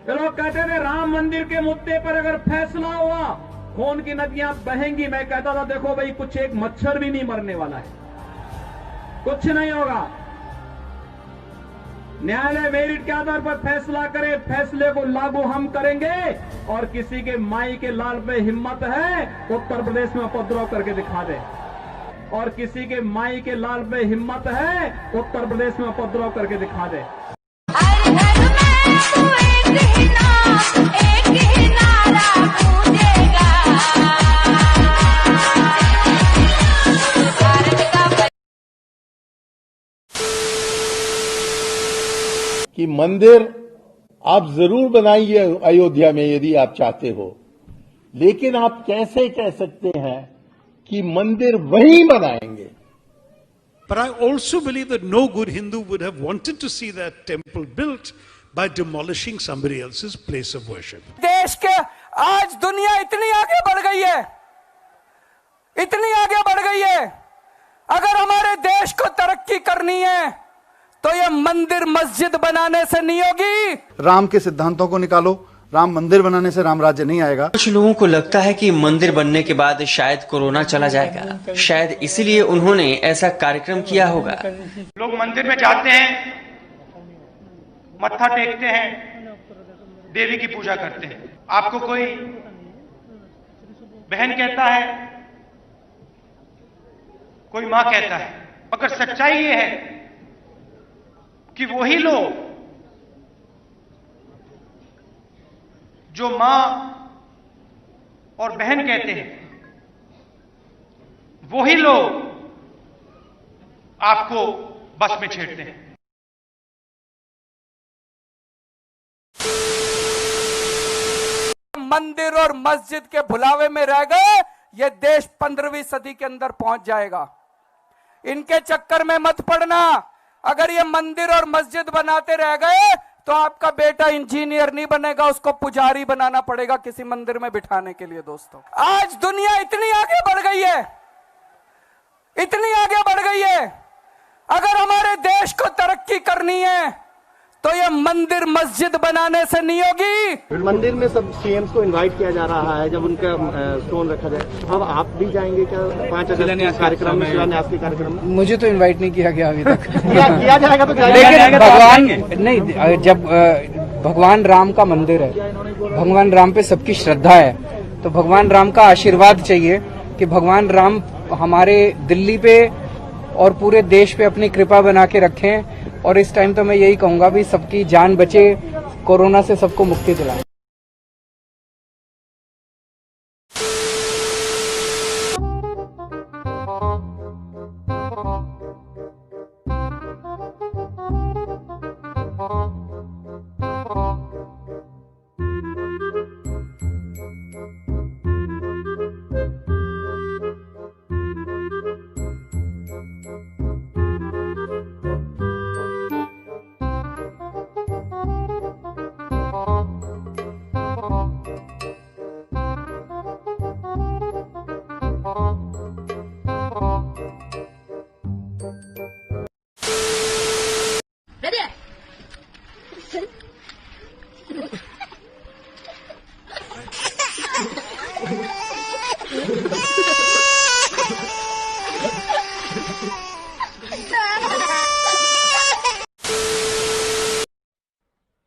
ये लोग कहते थे राम मंदिर के मुद्दे पर अगर फैसला हुआ खून की नदियां बहेंगी। मैं कहता था देखो भाई कुछ एक मच्छर भी नहीं मरने वाला है, कुछ नहीं होगा। न्यायालय मेरिट के आधार पर फैसला करे, फैसले को लागू हम करेंगे। और किसी के माई के लाल पे हिम्मत है उत्तर प्रदेश में उपद्रव करके दिखा दे, और किसी के माई के लाल पे हिम्मत है उत्तर प्रदेश में उपद्रव करके दिखा दे। कि मंदिर आप जरूर बनाइए अयोध्या में यदि आप चाहते हो, लेकिन आप कैसे कह सकते हैं कि मंदिर वहीं बनाएंगे? But I also believe that no good Hindu would have wanted to see that temple built by demolishing somebody else's place of worship. देश के आज दुनिया इतनी आगे बढ़ गई है, इतनी आगे बढ़ गई है। अगर हमारे देश को तरक्की करनी है तो ये मंदिर मस्जिद बनाने से नहीं होगी। राम के सिद्धांतों को निकालो, राम मंदिर बनाने से राम राज्य नहीं आएगा। कुछ लोगों को लगता है कि मंदिर बनने के बाद शायद कोरोना चला जाएगा, शायद इसीलिए उन्होंने ऐसा कार्यक्रम किया होगा। लोग मंदिर में जाते हैं, मत्था टेकते हैं, देवी की पूजा करते हैं। आपको कोई बहन कहता है, कोई मां कहता है, मगर सच्चाई ये है कि वही लोग जो मां और बहन कहते हैं, वही लोग आपको बस में छेड़ते हैं। मंदिर और मस्जिद के भुलावे में रह गए, ये देश 15वीं सदी के अंदर पहुंच जाएगा। इनके चक्कर में मत पड़ना। अगर ये मंदिर और मस्जिद बनाते रह गए तो आपका बेटा इंजीनियर नहीं बनेगा, उसको पुजारी बनाना पड़ेगा किसी मंदिर में बिठाने के लिए। दोस्तों, आज दुनिया इतनी आगे बढ़ गई है, इतनी आगे बढ़ गई है। अगर हमारे देश को तरक्की करनी है तो ये मंदिर मस्जिद बनाने से नहीं होगी। मंदिर में सब सीएम्स को इनवाइट किया जा रहा है, जब उनका स्टोन रखा जाए। अब आप भी जाएंगे क्या 5 अगस्त कार्यक्रम में, शिलान्यास के कार्यक्रम में? मुझे तो इनवाइट नहीं किया गया अभी तक। किया जाएगा तो लेकिन भगवान नहीं, जब भगवान राम का मंदिर है, भगवान राम पे सबकी श्रद्धा है, तो भगवान राम का आशीर्वाद चाहिए कि भगवान राम हमारे दिल्ली पे और पूरे देश पे अपनी कृपा बना के रखें। और इस टाइम तो मैं यही कहूंगा भी सबकी जान बचे, कोरोना से सबको मुक्ति दिलाएं।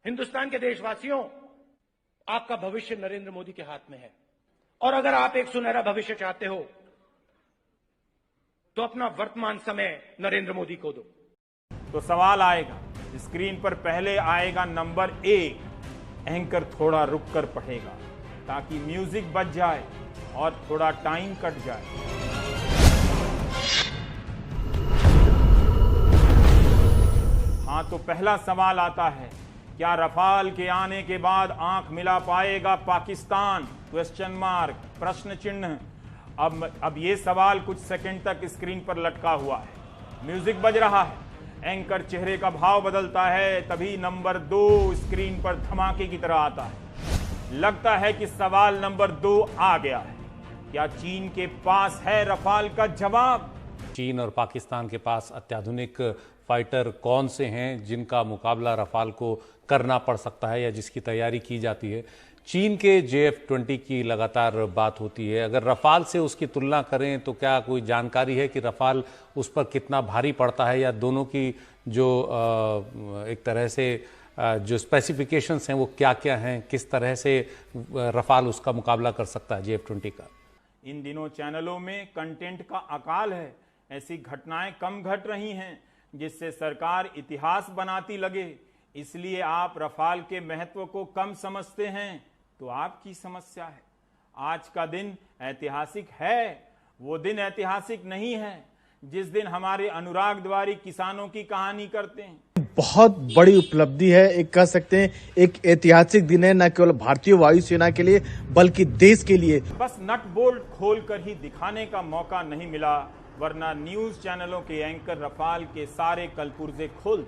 हिंदुस्तान के देशवासियों, आपका भविष्य नरेंद्र मोदी के हाथ में है। और अगर आप एक सुनहरा भविष्य चाहते हो तो अपना वर्तमान समय नरेंद्र मोदी को दो। तो सवाल आएगा, स्क्रीन पर पहले आएगा नंबर 1। एंकर थोड़ा रुक कर पढ़ेगा ताकि म्यूजिक बज जाए और थोड़ा टाइम कट जाए। हाँ, तो पहला सवाल आता है, क्या रफाल के आने के बाद आंख मिला पाएगा पाकिस्तान? क्वेश्चन मार्क, प्रश्न चिन्ह। अब ये सवाल कुछ सेकंड तक स्क्रीन पर लटका हुआ है, म्यूजिक बज रहा है, एंकर चेहरे का भाव बदलता है, तभी नंबर 2 स्क्रीन पर धमाके की तरह आता है। लगता है कि सवाल नंबर 2 आ गया है। क्या चीन के पास है रफाल का जवाब? चीन और पाकिस्तान के पास अत्याधुनिक फाइटर कौन से हैं जिनका मुकाबला रफाल को करना पड़ सकता है या जिसकी तैयारी की जाती है। चीन के JF-20 की लगातार बात होती है। अगर रफाल से उसकी तुलना करें तो क्या कोई जानकारी है कि रफाल उस पर कितना भारी पड़ता है, या दोनों की जो एक तरह से जो स्पेसिफिकेशंस हैं वो क्या क्या हैं, किस तरह से रफाल उसका मुकाबला कर सकता है JF-20 का? इन दिनों चैनलों में कंटेंट का अकाल है। ऐसी घटनाएं कम घट रही हैं जिससे सरकार इतिहास बनाती लगे। इसलिए आप रफाल के महत्व को कम समझते हैं तो आपकी समस्या है। आज का दिन ऐतिहासिक है, वो दिन ऐतिहासिक नहीं है जिस दिन हमारे अनुराग द्वारी किसानों की कहानी करते हैं। बहुत बड़ी उपलब्धि है, एक कह सकते हैं एक ऐतिहासिक दिन है, न केवल भारतीय वायुसेना के लिए बल्कि देश के लिए। बस नट बोल्ट खोलकर ही दिखाने का मौका नहीं मिला, वरना न्यूज चैनलों के एंकर रफाल के सारे कलपुर्जे खोल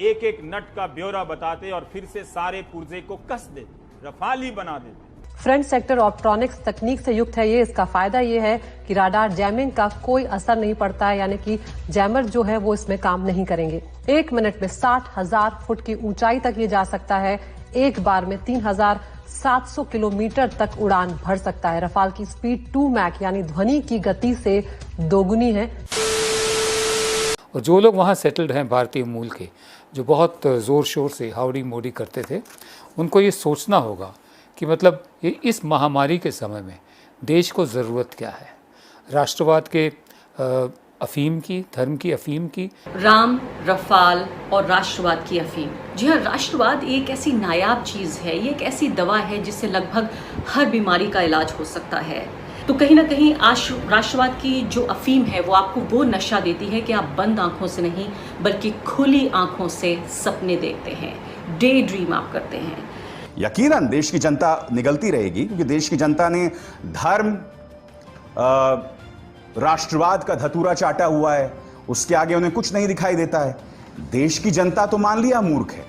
एक एक नट का ब्यौरा बताते और फिर से सारे पुर्जे को कस देते, रफाल ही बना देते। फ्रंट सेक्टर ऑप्ट्रॉनिक्स तकनीक से युक्त है ये। इसका फायदा ये है कि राडार जैमिंग का कोई असर नहीं पड़ता है, यानी कि जैमर जो है वो इसमें काम नहीं करेंगे। 1 मिनट में 60,000 फुट की ऊंचाई तक ये जा सकता है। एक बार में 3,700 किलोमीटर तक उड़ान भर सकता है। रफाल की स्पीड 2 मैक यानी ध्वनि की गति से दोगुनी है। और जो लोग वहाँ सेटल्ड हैं भारतीय मूल के, जो बहुत ज़ोर शोर से हाउडी मोडी करते थे, उनको ये सोचना होगा कि मतलब ये इस महामारी के समय में देश को ज़रूरत क्या है। राष्ट्रवाद के अफीम की, धर्म की अफीम की, राम, रफाल और राष्ट्रवाद की अफीम। जी हाँ, राष्ट्रवाद एक ऐसी नायाब चीज़ है, ये एक ऐसी दवा है जिससे लगभग हर बीमारी का इलाज हो सकता है। तो कहीं ना कहीं राष्ट्रवाद की जो अफीम है वो आपको वो नशा देती है कि आप बंद आंखों से नहीं बल्कि खुली आंखों से सपने देखते हैं, डे ड्रीम आप करते हैं। यकीनन देश की जनता निगलती रहेगी, क्योंकि देश की जनता ने धर्म, राष्ट्रवाद का धतूरा चाटा हुआ है, उसके आगे उन्हें कुछ नहीं दिखाई देता है। देश की जनता तो मान लिया मूर्ख है।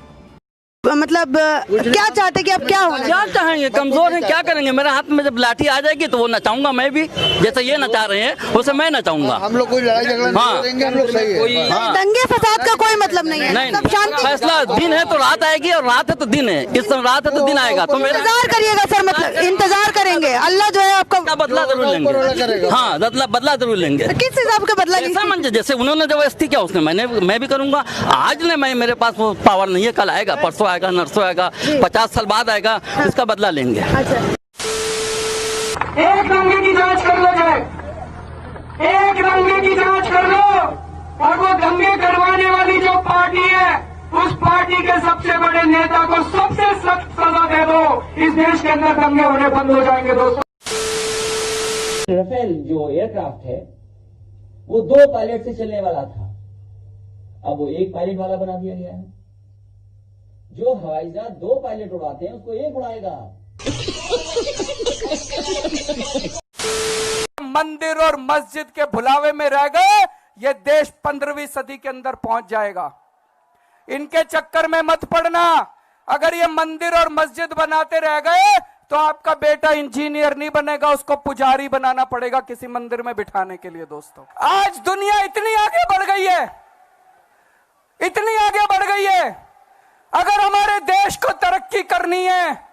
मतलब क्या चाहते कि अब क्या होना? क्या चाहेंगे, कमजोर हैं, क्या करेंगे। मेरे हाथ में जब लाठी आ जाएगी तो वो नचाऊंगा मैं भी, जैसे ये नचा रहे हैं वैसे मैं नचाऊंगा। हम लोग कोई लड़ाई झगड़ा नहीं करेंगे, हम लोग सही है। दंगे फसाद का कोई मतलब नहीं है। नहीं, फैसला दिन है तो रात आएगी और रात है तो दिन है। इस समय रात है तो दिन आएगा। तो इंतजार करिएगा सर, मतलब इंतजार करेंगे। अल्लाह जो है आपका बदला जरूर लेंगे। हाँ, बदला जरूर लेंगे। किस हिसाब का बदला? ऐसा मंजे जैसे उन्होंने जबरदस्ती किया उसने मैं भी करूंगा। आज ने मेरे पास वो पावर नहीं है, कल आएगा, परसों आएगा, नरसों आएगा, 50 साल बाद आएगा, इसका बदला लेंगे। एक दंगे की जांच कर लो जाए, एक दंगे की जांच कर लो, और वो दंगे करवाने वाली जो पार्टी है उस पार्टी के सबसे बड़े नेता को सबसे सख्त सजा दे दो। इस देश के अंदर दंगे होने बंद हो जाएंगे दोस्तों। राफेल जो एयरक्राफ्ट है वो 2 पायलट से चलने वाला था, अब वो 1 पायलट वाला बना दिया गया है। जो हवाई जहाज 2 पायलट उड़ाते हैं उसको 1 उड़ाएगा। मंदिर और मस्जिद के भुलावे में रह गए, ये देश 15वीं सदी के अंदर पहुंच जाएगा। इनके चक्कर में मत पड़ना। अगर ये मंदिर और मस्जिद बनाते रह गए तो आपका बेटा इंजीनियर नहीं बनेगा, उसको पुजारी बनाना पड़ेगा किसी मंदिर में बिठाने के लिए। दोस्तों, आज दुनिया इतनी आगे बढ़ गई है, इतनी आगे बढ़ गई है। अगर हमारे देश को तरक्की करनी है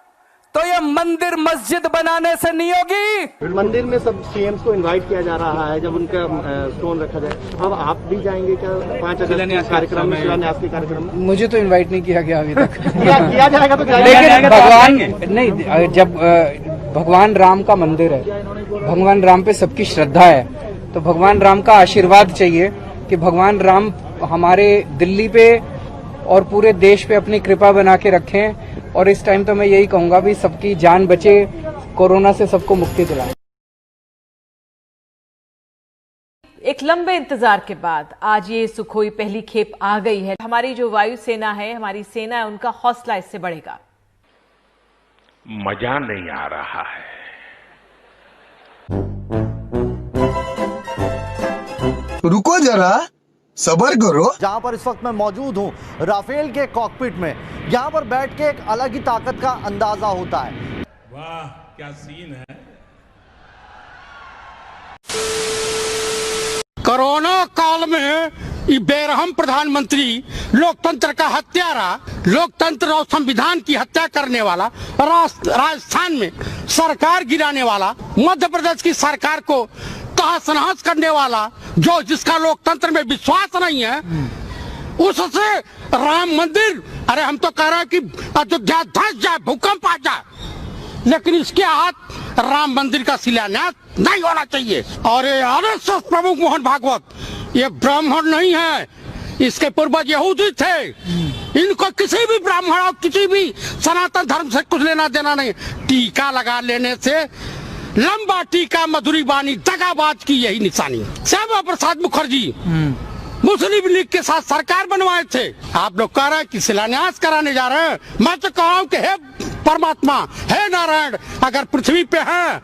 तो ये मंदिर मस्जिद बनाने से नहीं होगी। मंदिर में सब CMs को इनवाइट किया जा रहा है जब उनका स्टोन रखा जाए। अब आप भी जाएंगे क्या 5 अगस्त कार्यक्रम में, शिलान्यास के कार्यक्रम में? मुझे तो इनवाइट नहीं किया गया अभी तक। किया जाएगा तो लेकिन भगवान नहीं, जब भगवान राम का मंदिर है, भगवान राम पे सबकी श्रद्धा है, तो भगवान राम का आशीर्वाद चाहिए कि भगवान राम हमारे दिल्ली पे और पूरे देश पे अपनी कृपा बना के रखें। और इस टाइम तो मैं यही कहूंगा भी सबकी जान बचे, कोरोना से सबको मुक्ति दिलाएं। एक लंबे इंतजार के बाद आज ये सुखोई पहली खेप आ गई है। हमारी जो वायुसेना है, हमारी सेना है, उनका हौसला इससे बढ़ेगा। मजा नहीं आ रहा है। रुको जरा, सबर करो। जहां पर इस वक्त मैं मौजूद हूं राफेल के कॉकपिट में, यहां पर बैठ के एक अलग ही ताकत का अंदाजा होता है। वाह क्या सीन है। कोरोना काल में ये बेरहम प्रधानमंत्री, लोकतंत्र का हत्यारा, लोकतंत्र और संविधान की हत्या करने वाला, राजस्थान में सरकार गिराने वाला, मध्य प्रदेश की सरकार को तहस नहस करने वाला, जो जिसका लोकतंत्र में विश्वास नहीं है, उससे राम मंदिर, अरे हम तो कह रहे हैं कि अयोध्या धस जाए, भूकंप आ जाए, लेकिन इसके हाथ राम मंदिर का शिलान्यास नहीं होना चाहिए। और ये आरएसएस प्रमुख मोहन भागवत, ये ब्राह्मण नहीं है, इसके पूर्वज यहूदी थे। इनको किसी भी ब्राह्मण और किसी भी सनातन धर्म से कुछ लेना देना नहीं। टीका लगा लेने से, लंबा टीका मधुरी बानी, दगाबाज की यही निशानी। श्यामा प्रसाद मुखर्जी मुस्लिम लीग के साथ सरकार बनवाए थे। आप लोग कह रहे हैं कि शिलान्यास कराने जा रहे हैं। मैं तो कह रहा हूँ कि हे परमात्मा, हे नारायण, अगर पृथ्वी पे है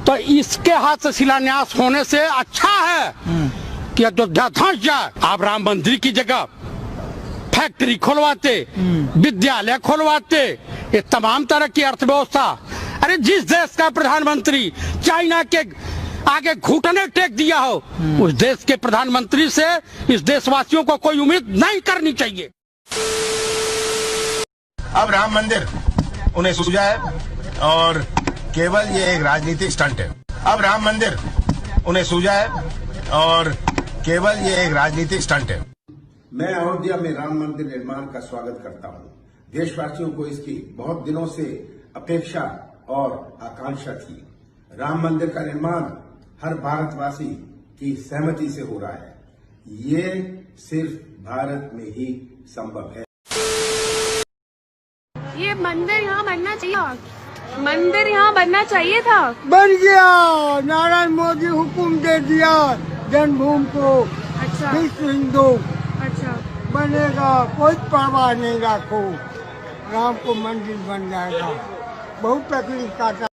तो इसके हाथ से शिलान्यास होने से अच्छा है कि अयोध्या धंस जाए। आप राम मंदिर की जगह फैक्ट्री खोलवाते, विद्यालय खोलवाते, ये तमाम तरह की अर्थव्यवस्था। अरे जिस देश का प्रधानमंत्री चाइना के आगे घुटने टेक दिया हो, उस देश के प्रधानमंत्री से इस देशवासियों को कोई उम्मीद नहीं करनी चाहिए। अब राम मंदिर उन्हें सूझा है और केवल ये एक राजनीतिक स्टंट है। अब राम मंदिर उन्हें सूझा है और केवल ये एक राजनीतिक स्टंट है। मैं अयोध्या में राम मंदिर निर्माण का स्वागत करता हूं। देशवासियों को इसकी बहुत दिनों से अपेक्षा और आकांक्षा थी। राम मंदिर का निर्माण हर भारतवासी की सहमति से हो रहा है। ये सिर्फ भारत में ही संभव है। ये मंदिर यहाँ बनना चाहिए, मंदिर यहाँ बनना चाहिए था। बन गया, नारायण मोदी हुक्म दे दिया जन्मभूमि को। अच्छा, विश्व हिंदू अच्छा बनेगा, कोई परवाह नहीं रखो, राम को मंदिर बन जाएगा। बहुत तकलीफ काटा।